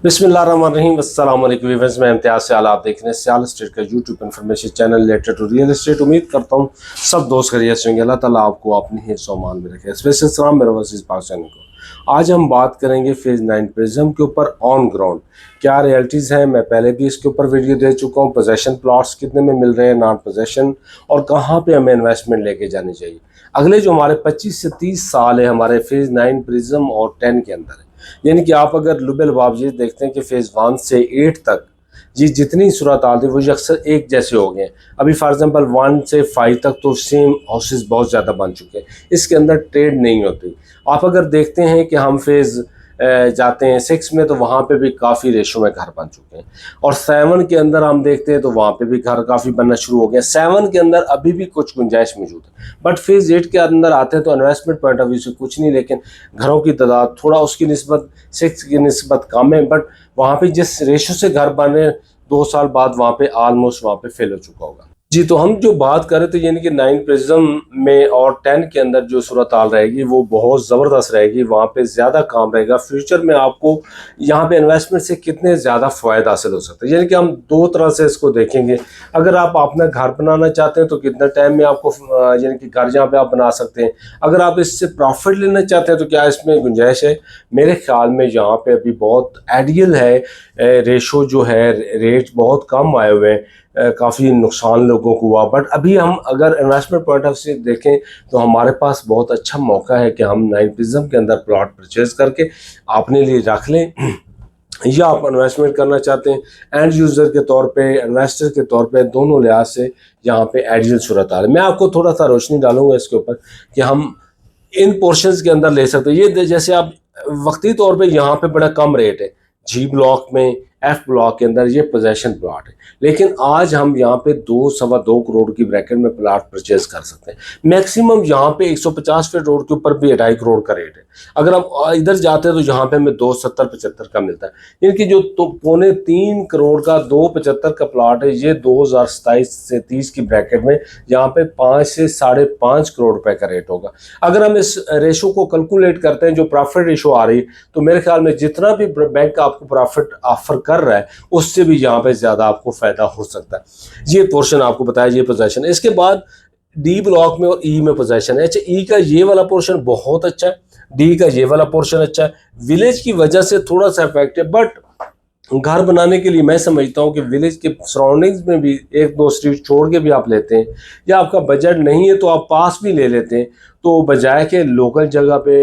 बिस्मिल्लाहिर्रहमानिर्रहीम। अस्सलाम वालेकुम व्यूअर्स, मैं इम्तियाज़ सियाल, आप देख रहे हैं सियाल एस्टेट का YouTube information channel related to real estate. उम्मीद करता हूँ सब दोस्त खैरियत से होंगे। अल्लाह ताला आपको अपनी हिफ्ज़ और मान में रखे। स्पेशल सलाम मेरे वसीस पाकिस्तान को। आज हम बात करेंगे फेज़ 9 प्रिज्म के ऊपर ऑन ग्राउंड क्या रियलिटीज़ हैं। मैं पहले भी इसके ऊपर वीडियो दे चुका हूँ। पोजेशन प्लॉट्स कितने में मिल रहे हैं, नॉन पोजेशन, और कहाँ पे हमें इन्वेस्टमेंट लेके जानी चाहिए। अगले जो हमारे 25 से 30 साल है हमारे फेज़ 9 प्रिज्म और 10 के अंदर है। यानी कि आप अगर लुबेल बाबजी देखते हैं कि फेज़ 1 से 8 तक जी जितनी सूरत हाल थी वो अक्सर एक जैसे हो गए। अभी फॉर एग्जांपल 1 से 5 तक तो सेम हाउसेस बहुत ज़्यादा बन चुके हैं, इसके अंदर ट्रेड नहीं होती। आप अगर देखते हैं कि हम फेज़ जाते हैं 6 में तो वहाँ पे भी काफ़ी रेशो में घर बन चुके हैं, और 7 के अंदर हम देखते हैं तो वहाँ पे भी घर काफ़ी बनना शुरू हो गया। 7 के अंदर अभी भी कुछ गुंजाइश मौजूद है, बट फेज़ 8 के अंदर आते हैं तो इन्वेस्टमेंट पॉइंट ऑफ व्यू से कुछ नहीं, लेकिन घरों की तादाद थोड़ा उसकी निस्बत 6 की निस्बत कम है। बट वहाँ पे जिस रेशो से घर बन रहे हैं 2 साल बाद वहाँ पे ऑलमोस्ट वहाँ पे फेल हो चुका होगा जी। तो हम जो बात करें तो यानी कि 9 प्रिज्म में और 10 के अंदर जो सूरत हाल रहेगी वो बहुत ज़बरदस्त रहेगी। वहाँ पे ज़्यादा काम रहेगा। फ्यूचर में आपको यहाँ पे इन्वेस्टमेंट से कितने ज़्यादा फ़ायदा हासिल हो सकते हैं, यानी कि हम दो तरह से इसको देखेंगे। अगर आप अपना घर बनाना चाहते हैं तो कितना टाइम में आपको यानी कि घर जहाँ पे आप बना सकते हैं। अगर आप इससे प्रॉफिट लेना चाहते हैं तो क्या इसमें गुंजाइश है? मेरे ख्याल में यहाँ पे अभी बहुत आइडियल है। रेशो जो है रेट बहुत कम आए हुए हैं, काफ़ी नुकसान लोगों को हुआ। बट अभी हम अगर इन्वेस्टमेंट पॉइंट ऑफ से देखें तो हमारे पास बहुत अच्छा मौका है कि हम 9 प्रिज्म के अंदर प्लॉट परचेज करके अपने लिए रख लें, या आप इन्वेस्टमेंट करना चाहते हैं एंड यूज़र के तौर पे, इन्वेस्टर के तौर पे, दोनों लिहाज से यहाँ पे आइडियल सूरत हाल है। मैं आपको थोड़ा सा रोशनी डालूंगा इसके ऊपर कि हम इन पोर्शंस के अंदर ले सकते हैं। ये जैसे आप वक्ती तौर पे यहाँ पे बड़ा कम रेट है, जी ब्लॉक में, एफ ब्लॉक के अंदर ये पोजेशन प्लॉट है, लेकिन आज हम यहाँ पे 2-2.25 करोड़ की ब्रैकेट में प्लॉट परचेज कर सकते हैं। मैक्सिमम यहाँ पे 150 फीट रोड के ऊपर भी 2.5 करोड़ का रेट है। अगर हम इधर जाते हैं तो यहाँ पे हमें 270-75 का मिलता है, यानी कि जो तो 2.25 करोड़ का 2.75 का प्लॉट है, ये 2027 से 30 की ब्रैकेट में यहाँ पे 5 से 5.5 करोड़ रुपए का रेट होगा। अगर हम इस रेशो को कैलकुलेट करते हैं, जो प्रॉफिट रेशो आ रही है, तो मेरे ख्याल में जितना भी बैंक आपको प्रॉफिट ऑफर कर रहा है उससे भी यहाँ पे ज़्यादा आपको फ़ायदा हो सकता है। ये पोर्शन आपको बताया, ये पोजीशन है। इसके बाद डी ब्लॉक में और ई में पोजीशन है। अच्छा, ई का ये वाला पोर्शन बहुत अच्छा है, डी का ये वाला पोर्शन अच्छा है। विलेज की वजह से थोड़ा सा इफेक्ट है, बट घर बनाने के लिए मैं समझता हूँ कि विलेज के सराउंडिंग्स में भी 1-2 स्ट्रीट छोड़ के भी आप लेते हैं, या आपका बजट नहीं है तो आप पास भी ले लेते हैं, तो बजाय के लोकल जगह पे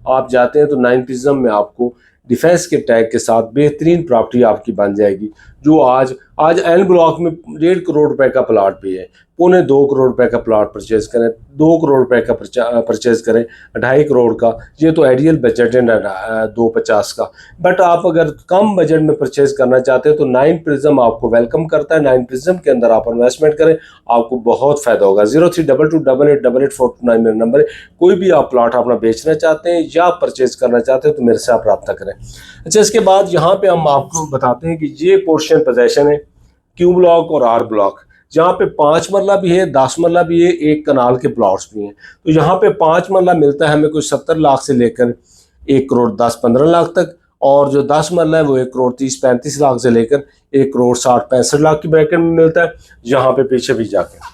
आप जाते हैं तो 9 प्रिज्म में आपको डिफेंस के टैग के साथ बेहतरीन प्रॉपर्टी आपकी बन जाएगी। जो आज एन ब्लॉक में 1.5 करोड़ रुपए का प्लाट भी है, 2.25 करोड़ रुपए का प्लाट परचेज करें, 2 करोड़ रुपए का परचेज करें, 2.5 करोड़ का, ये तो आइडियल बजट है 250 का। बट आप अगर कम बजट में परचेज करना चाहते हैं तो 9 प्रिज्म आपको वेलकम करता है। 9 प्रिज्म के अंदर आप इन्वेस्टमेंट करें, आपको बहुत फ़ायदा होगा। 0322888849 मेरा नंबर है। कोई भी आप प्लाट अपना बेचना चाहते हैं या परचेज करना चाहते हैं तो मेरे से आप रब्ता करें। अच्छा, इसके बाद यहाँ पे हम आपको बताते हैं कि ये पोर्शन पोजेशन है क्यू ब्लॉक और आर ब्लॉक, जहाँ पे 5 मरला भी है, 10 मरला भी है, 1 कनाल के प्लॉट्स भी हैं। तो यहाँ पे 5 मरला मिलता है हमें कुछ 70 लाख से लेकर 1 करोड़ 10-15 लाख तक, और जो 10 मरला है वो 1 करोड़ 30-35 लाख से लेकर 1 करोड़ 60-65 लाख की ब्रैकेट में मिलता है। यहाँ पे पीछे भी जाके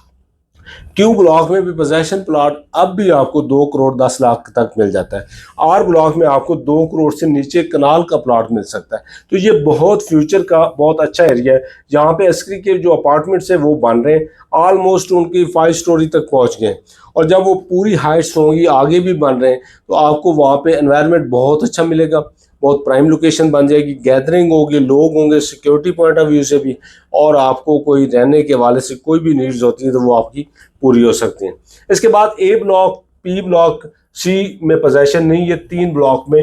क्यू ब्लॉक में भी पोजेशन प्लॉट अब भी आपको 2 करोड़ 10 लाख तक मिल जाता है। आर ब्लॉक में आपको 2 करोड़ से नीचे कनाल का प्लॉट मिल सकता है। तो ये बहुत फ्यूचर का बहुत अच्छा एरिया है। यहाँ पे एस्क्री के जो अपार्टमेंट्स है वो बन रहे हैं, ऑलमोस्ट उनकी 5 स्टोरी तक पहुँच गए, और जब वो पूरी हाइट्स होंगी आगे भी बन रहे हैं तो आपको वहाँ पे एनवायरनमेंट बहुत अच्छा मिलेगा, बहुत प्राइम लोकेशन बन जाएगी, गैदरिंग होगी, लोग होंगे, सिक्योरिटी पॉइंट ऑफ व्यू से भी, और आपको कोई रहने के वाले से कोई भी नीड्स होती है तो वो आपकी पूरी हो सकती हैं। इसके बाद ए ब्लॉक, पी ब्लॉक, सी में पोजेशन नहीं, ये 3 ब्लॉक में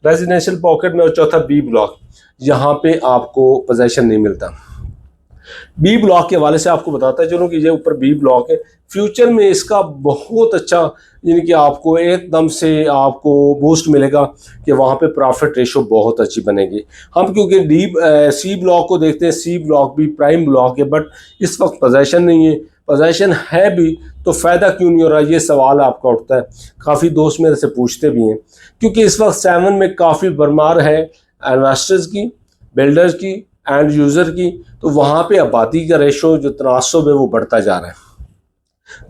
रेजिडेंशियल पॉकेट में, और चौथा बी ब्लॉक, यहाँ पे आपको पोजेशन नहीं मिलता। बी ब्लॉक के हवाले से आपको बताता है चलो कि ये ऊपर बी ब्लॉक है। फ्यूचर में इसका बहुत अच्छा, यानी कि आपको एकदम से आपको बूस्ट मिलेगा कि वहाँ पे प्रॉफिट रेशो बहुत अच्छी बनेगी। हम क्योंकि सी ब्लॉक को देखते हैं, सी ब्लॉक भी प्राइम ब्लॉक है, बट इस वक्त पोजीशन नहीं है। पोजीशन है भी तो फ़ायदा क्यों नहीं हो रहा, ये सवाल आपका उठता है। काफ़ी दोस्त मेरे से पूछते भी हैं, क्योंकि इस वक्त 7 में काफ़ी भरमार है इन्वेस्टर्स की, बिल्डर्स की, एंड यूज़र की, तो वहाँ पे आबादी का रेशो जो तनासब है वो बढ़ता जा रहा है।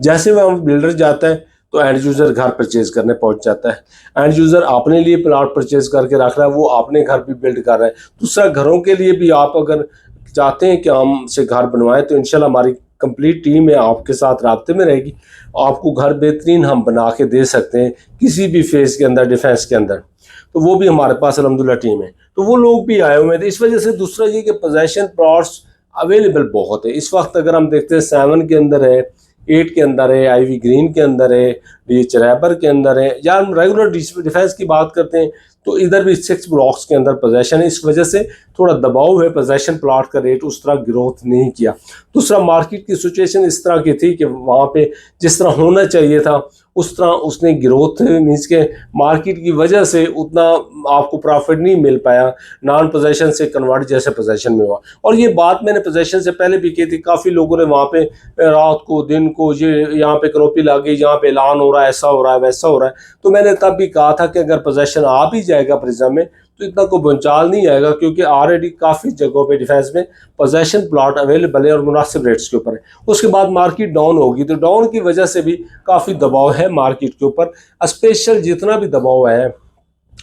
जैसे वह हम बिल्डर जाता है तो एंड यूज़र घर परचेज करने पहुंच जाता है। एंड यूज़र अपने लिए प्लाट परचेज करके रख रहा है, वो अपने घर भी बिल्ड कर रहा है। दूसरा, घरों के लिए भी आप अगर चाहते हैं कि हमसे घर बनवाएं तो इंशाल्लाह हमारी कंप्लीट टीम है आपके साथ राब्ते में रहेगी। आपको घर बेहतरीन हम बना के दे सकते हैं किसी भी फेज़ के अंदर, डिफेंस के अंदर, तो वो भी हमारे पास अल्हम्दुलिल्लाह टीम है। तो वो लोग भी आए हुए थे इस वजह से। दूसरा ये कि पोजेसन प्लॉट्स अवेलेबल बहुत है इस वक्त। अगर हम देखते हैं 7 के अंदर है, 8 के अंदर है, आईवी ग्रीन के अंदर है, डीएच रैबर के अंदर है, या हम रेगुलर डिफेंस की बात करते हैं तो इधर भी 6 ब्लॉक्स के अंदर पोजेसन है। इस वजह से थोड़ा दबाव है, पोजेसन प्लॉट का रेट उस तरह ग्रोथ नहीं किया। दूसरा, मार्केट की सिचुएशन इस तरह की थी कि वहाँ पे जिस तरह होना चाहिए था उस तरह उसने ग्रोथ, मीन्स के मार्केट की वजह से उतना आपको प्रॉफिट नहीं मिल पाया, नॉन पोजेसन से कन्वर्ट जैसे पोजेसन में हुआ। और ये बात मैंने पोजेसन से पहले भी की थी, काफ़ी लोगों ने वहाँ पे रात को, दिन को, ये यहाँ पे कनोपी लग गई, यहाँ पे ऐलान हो रहा है, ऐसा हो रहा है, वैसा हो रहा है। तो मैंने तब भी कहा था कि अगर पोजेसन आ भी जाएगा प्रिज्म में तो इतना कोई भंचाल नहीं आएगा, क्योंकि ऑलरेडी काफ़ी जगहों पे डिफेंस में पोजेसन प्लॉट अवेलेबल है और मुनासिब रेट्स के ऊपर है। उसके बाद मार्केट डाउन होगी तो डाउन की वजह से भी काफ़ी दबाव है मार्केट के ऊपर। स्पेशल जितना भी दबाव है,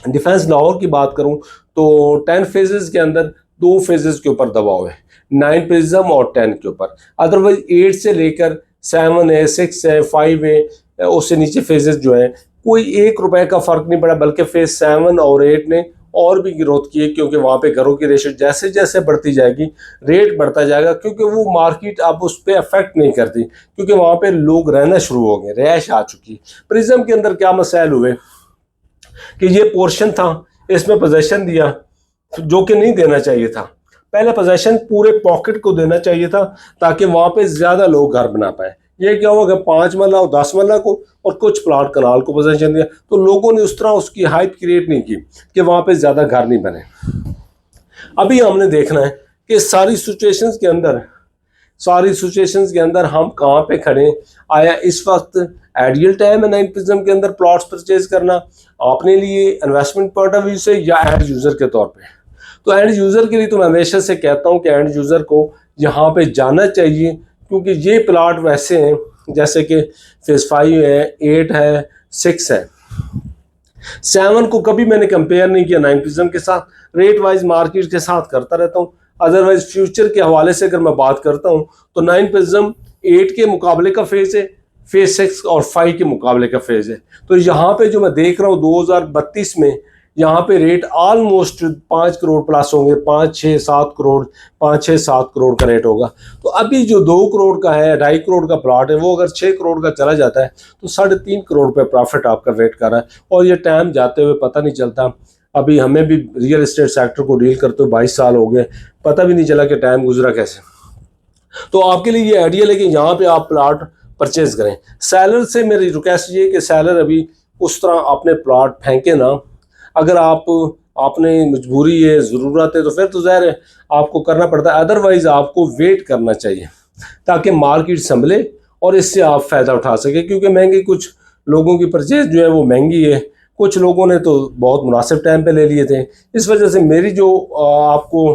डिफेंस लाहौर की बात करूं तो 10 फेजेस के अंदर 2 फेजेस के ऊपर दबाव है, 9 प्रिज्म और 10 के ऊपर। अदरवाइज 8 से लेकर 7 है, 6 है, 5 है, उससे नीचे फेजेस जो है कोई 1 रुपए का फ़र्क नहीं पड़ा, बल्कि फेज 7 और 8 ने और भी ग्रोथ की है, क्योंकि वहाँ पे घरों की रेशो जैसे जैसे बढ़ती जाएगी रेट बढ़ता जाएगा, क्योंकि वो मार्केट अब उस पर अफेक्ट नहीं करती, क्योंकि वहाँ पे लोग रहना शुरू हो गए, रैश आ चुकी। प्रिज्म के अंदर क्या मसाइल हुए कि ये पोर्शन था, इसमें पोजेसन दिया जो कि नहीं देना चाहिए था। पहले पोजेसन पूरे पॉकेट को देना चाहिए था ताकि वहाँ पे ज़्यादा लोग घर बना पाए। ये क्या हुआ कि 5 मरला और 10 मरला को और कुछ प्लाट कनाल को पोजेसन दिया, तो लोगों ने उस तरह उसकी हाइप क्रिएट नहीं की कि वहाँ पे ज़्यादा घर नहीं बने। अभी हमने देखना है कि सारी सिचुएशंस के अंदर हम कहाँ पे खड़े। आया इस वक्त आइडियल टाइम है 9 प्रिज्म के अंदर प्लॉट्स परचेज करना अपने लिए इन्वेस्टमेंट पॉइंट ऑफ व्यू से, या एंड यूज़र के तौर पे? तो एंड यूज़र के लिए तो मैं हमेशा से कहता हूँ कि एंड यूज़र को यहाँ पे जाना चाहिए, क्योंकि ये प्लाट वैसे हैं जैसे कि फेज 5 है, 8 है, 6 है। 7 को कभी मैंने कंपेयर नहीं किया 9 प्रिज्म के साथ, रेट वाइज मार्केट के साथ करता रहता हूँ। अदरवाइज फ्यूचर के हवाले से अगर मैं बात करता हूँ तो 9 प्रिज्म 8 के मुकाबले का फेज है, फेज 6 और 5 के मुकाबले का फेज है। तो यहाँ पे जो मैं देख रहा हूँ 2032 में यहाँ पे रेट ऑलमोस्ट 5 करोड़ प्लस होंगे, 5-6-7 करोड़ का रेट होगा। तो अभी जो 2 करोड़ का है, 2.5 करोड़ का प्लॉट है, वो अगर 6 करोड़ का चला जाता है तो 3.5 करोड़ पे प्रॉफिट आपका वेट कर रहा है, और ये टाइम जाते हुए पता नहीं चलता। अभी हमें भी रियल एस्टेट सेक्टर को डील करते हुए 22 साल हो गए, पता भी नहीं चला कि टाइम गुजरा कैसे। तो आपके लिए ये आइडियल है कि यहाँ पे आप प्लॉट परचेज करें। सेलर से मेरी रिक्वेस्ट ये कि सेलर अभी उस तरह अपने प्लॉट फेंके ना। अगर आपने मजबूरी है, ज़रूरत है, तो फिर तो ज़ाहिर है आपको करना पड़ता है, अदरवाइज़ आपको वेट करना चाहिए ताकि मार्केट संभले और इससे आप फ़ायदा उठा सकें। क्योंकि महंगी, कुछ लोगों की परचेज जो है वो महंगी है, कुछ लोगों ने तो बहुत मुनासिब टाइम पे ले लिए थे। इस वजह से मेरी जो आपको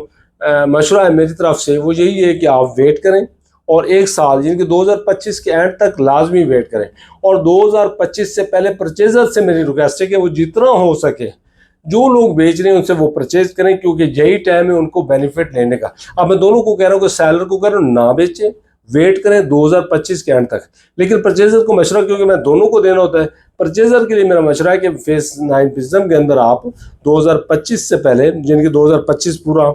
मशवरा है मेरी तरफ से वो यही है कि आप वेट करें और 1 साल यानी कि 2025 के एंड तक लाजमी वेट करें। और 2025 से पहले परचेजर से मेरी रिक्वेस्ट है कि वो जितना हो सके जो लोग बेच रहे हैं उनसे वो परचेज करें, क्योंकि यही टाइम है उनको बेनिफिट लेने का। अब मैं दोनों को कह रहा हूँ कि सेलर को कह रहा हूँ ना बेचें, वेट करें 2025 के एंड तक, लेकिन परचेजर को मशवरा, क्योंकि मैं दोनों को देना होता है, परचेजर के लिए मेरा मशवरा है कि फेज 9 प्रिज्म के अंदर आप 2025 से पहले, जिनकी 2025 पूरा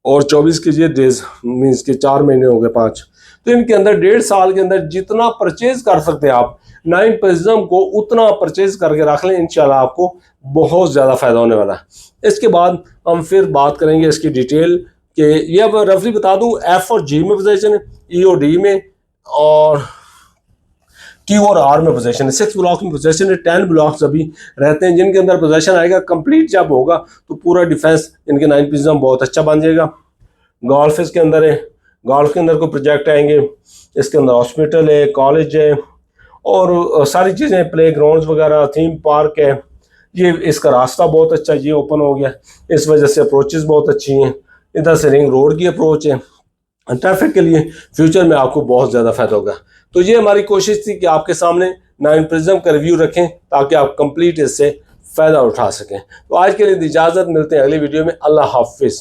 और 24 के ये डेज मीन्स के 4 महीने हो गए 5, तो इनके अंदर 1.5 साल के अंदर जितना परचेज कर सकते हैं आप 9 प्रिज्म को, उतना परचेज करके रख लें, इंशाल्लाह आपको बहुत ज़्यादा फ़ायदा होने वाला है। इसके बाद हम फिर बात करेंगे इसकी डिटेल कि ये अब रफली बता दूं, F और G में पोजीशन है, E और D में, और Q और R में पोजीशन है। 6 ब्लॉक में पोजीशन है, 10 ब्लॉक्स अभी रहते हैं जिनके अंदर पोजीशन आएगा। कंप्लीट जब होगा तो पूरा डिफेंस इनके 9 प्रिज्म बहुत अच्छा बन जाएगा। गोल्फ इसके अंदर है, गोल्फ के अंदर कोई प्रोजेक्ट आएंगे, इसके अंदर हॉस्पिटल है, कॉलेज है और सारी चीज़ें, प्ले ग्राउंड वगैरह, थीम पार्क है, ये इसका रास्ता बहुत अच्छा, ये ओपन हो गया, इस वजह से अप्रोचेस बहुत अच्छी हैं। इधर से रिंग रोड की अप्रोच है, ट्रैफिक के लिए फ्यूचर में आपको बहुत ज़्यादा फायदा होगा। तो ये हमारी कोशिश थी कि आपके सामने 9 प्रिज्म का रिव्यू रखें ताकि आप कंप्लीट इससे फ़ायदा उठा सकें। तो आज के लिए इजाज़त, मिलते हैं अगली वीडियो में। अल्लाह हाफिज़।